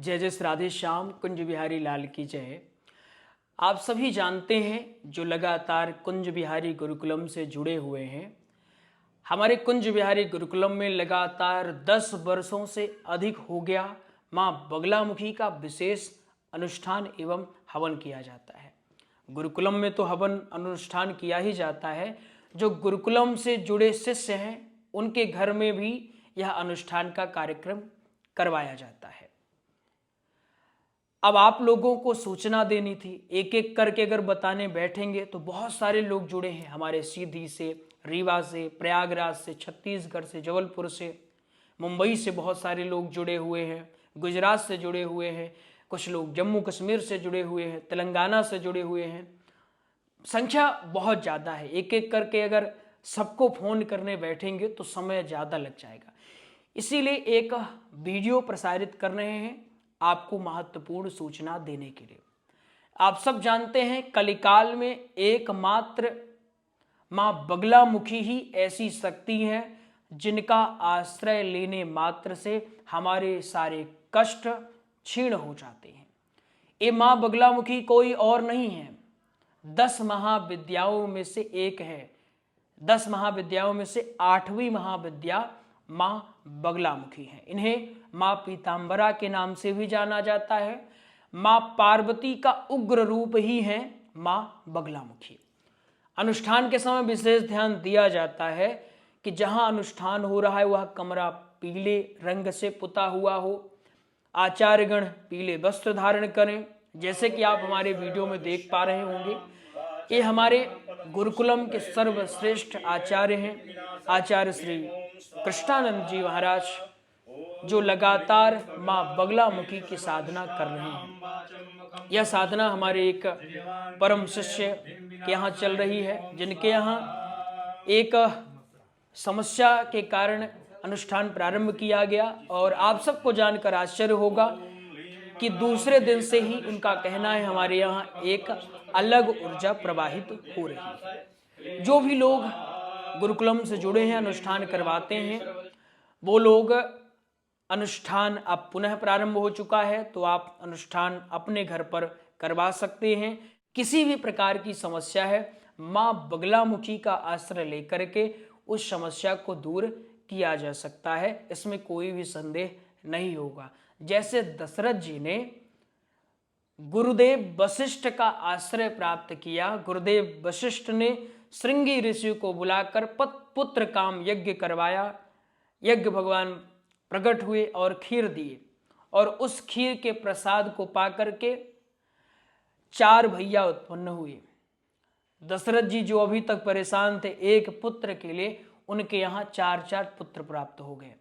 जय जय राधे श्याम कुंज बिहारी लाल की जय। आप सभी जानते हैं जो लगातार कुंज बिहारी गुरुकुलम से जुड़े हुए हैं, हमारे कुंज बिहारी गुरुकुलम में लगातार 10 वर्षों से अधिक हो गया माँ बगलामुखी का विशेष अनुष्ठान एवं हवन किया जाता है। गुरुकुलम में तो हवन अनुष्ठान किया ही जाता है, जो गुरुकुलम से जुड़े शिष्य हैं उनके घर में भी यह अनुष्ठान का कार्यक्रम करवाया जाता है। अब आप लोगों को सूचना देनी थी, एक एक करके अगर बताने बैठेंगे तो बहुत सारे लोग जुड़े हैं। हमारे सीधी से, रीवा से, प्रयागराज से, छत्तीसगढ़ से, जबलपुर से, मुंबई से बहुत सारे लोग जुड़े हुए हैं, गुजरात से जुड़े हुए हैं, कुछ लोग जम्मू कश्मीर से जुड़े हुए हैं, तेलंगाना से जुड़े हुए हैं। संख्या बहुत ज़्यादा है, एक एक करके अगर सबको फ़ोन करने बैठेंगे तो समय ज़्यादा लग जाएगा। इसीलिए एक वीडियो प्रसारित कर रहे हैं आपको महत्वपूर्ण सूचना देने के लिए। आप सब जानते हैं कलिकाल में एकमात्र माँ बगलामुखी ही ऐसी शक्ति है जिनका आश्रय लेने मात्र से हमारे सारे कष्ट क्षीण हो जाते हैं। ये माँ बगलामुखी कोई और नहीं है, 10 महाविद्याओं में से एक है। 10 महाविद्याओं में से 8वीं महाविद्या माँ बगलामुखी है। इन्हें माँ पीताम्बरा के नाम से भी जाना जाता है। माँ पार्वती का उग्र रूप ही है माँ बगलामुखी। अनुष्ठान के समय विशेष ध्यान दिया जाता है कि जहाँ अनुष्ठान हो रहा है वह कमरा पीले रंग से पुता हुआ हो, आचार्यगण पीले वस्त्र धारण करें। जैसे कि आप हमारे वीडियो में देख पा रहे होंगे, ये हमारे गुरुकुलम के सर्वश्रेष्ठ आचार्य हैं, आचार्य श्री कृष्णानंद जी महाराज, जो लगातार माँ बगलामुखी की साधना कर रहे हैं। यह साधना हमारे एक परम शिष्य के यहाँ चल रही है, जिनके यहाँ एक समस्या के कारण अनुष्ठान प्रारंभ किया गया और आप सबको जानकर आश्चर्य होगा कि दूसरे दिन से ही उनका कहना है हमारे यहाँ एक अलग ऊर्जा प्रवाहित हो रही है। जो भी लोग गुरुकुलम से जुड़े हैं, अनुष्ठान करवाते हैं, वो लोग अनुष्ठान अब पुनः प्रारंभ हो चुका है, तो आप अनुष्ठान अपने घर पर करवा सकते हैं। किसी भी प्रकार की समस्या है, माँ बगलामुखी का आश्रय लेकर के उस समस्या को दूर किया जा सकता है, इसमें कोई भी संदेह नहीं होगा। जैसे दशरथ जी ने गुरुदेव वशिष्ठ का आश्रय प्राप्त किया, गुरुदेव वशिष्ठ ने श्रृंगी ऋषि को बुलाकर पुत्र काम यज्ञ करवाया। यज्ञ भगवान प्रकट हुए और खीर दिए, और उस खीर के प्रसाद को पाकर के 4 भैया उत्पन्न हुए। दशरथ जी जो अभी तक परेशान थे एक पुत्र के लिए, उनके यहाँ 4 पुत्र प्राप्त हो गए।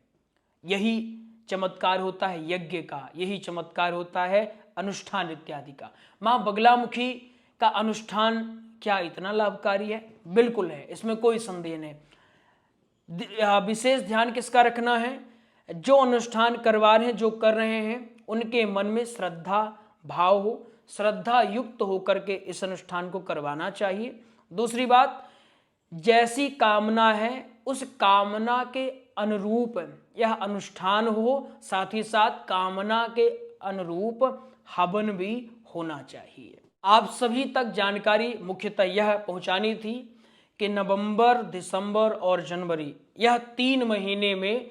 यही चमत्कार होता है यज्ञ का, यही चमत्कार होता है अनुष्ठान इत्यादि का। माँ बगलामुखी का अनुष्ठान क्या इतना लाभकारी है? बिल्कुल है, इसमें कोई संदेह नहीं। विशेष ध्यान किसका रखना है? जो अनुष्ठान करवा रहे हैं, जो कर रहे हैं, उनके मन में श्रद्धा भाव हो, श्रद्धा युक्त होकर के इस अनुष्ठान को करवाना चाहिए। दूसरी बात, जैसी कामना है उस कामना के अनुरूप यह अनुष्ठान हो, साथ ही साथ कामना के अनुरूप हवन भी होना चाहिए। आप सभी तक जानकारी मुख्यतः यह पहुंचानी थी कि नवंबर, दिसंबर और जनवरी, यह 3 महीने में,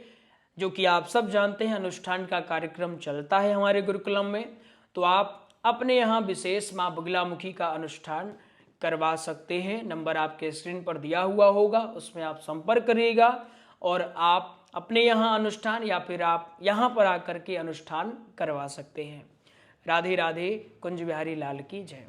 जो कि आप सब जानते हैं अनुष्ठान का कार्यक्रम चलता है हमारे गुरुकुलम में, तो आप अपने यहाँ विशेष माँ बगलामुखी का अनुष्ठान करवा सकते हैं। नंबर आपके स्क्रीन पर दिया हुआ होगा, उसमें आप संपर्क करिएगा और आप अपने यहाँ अनुष्ठान या फिर आप यहाँ पर आकर के अनुष्ठान करवा सकते हैं। राधे राधे, कुंज बिहारी लाल की जय।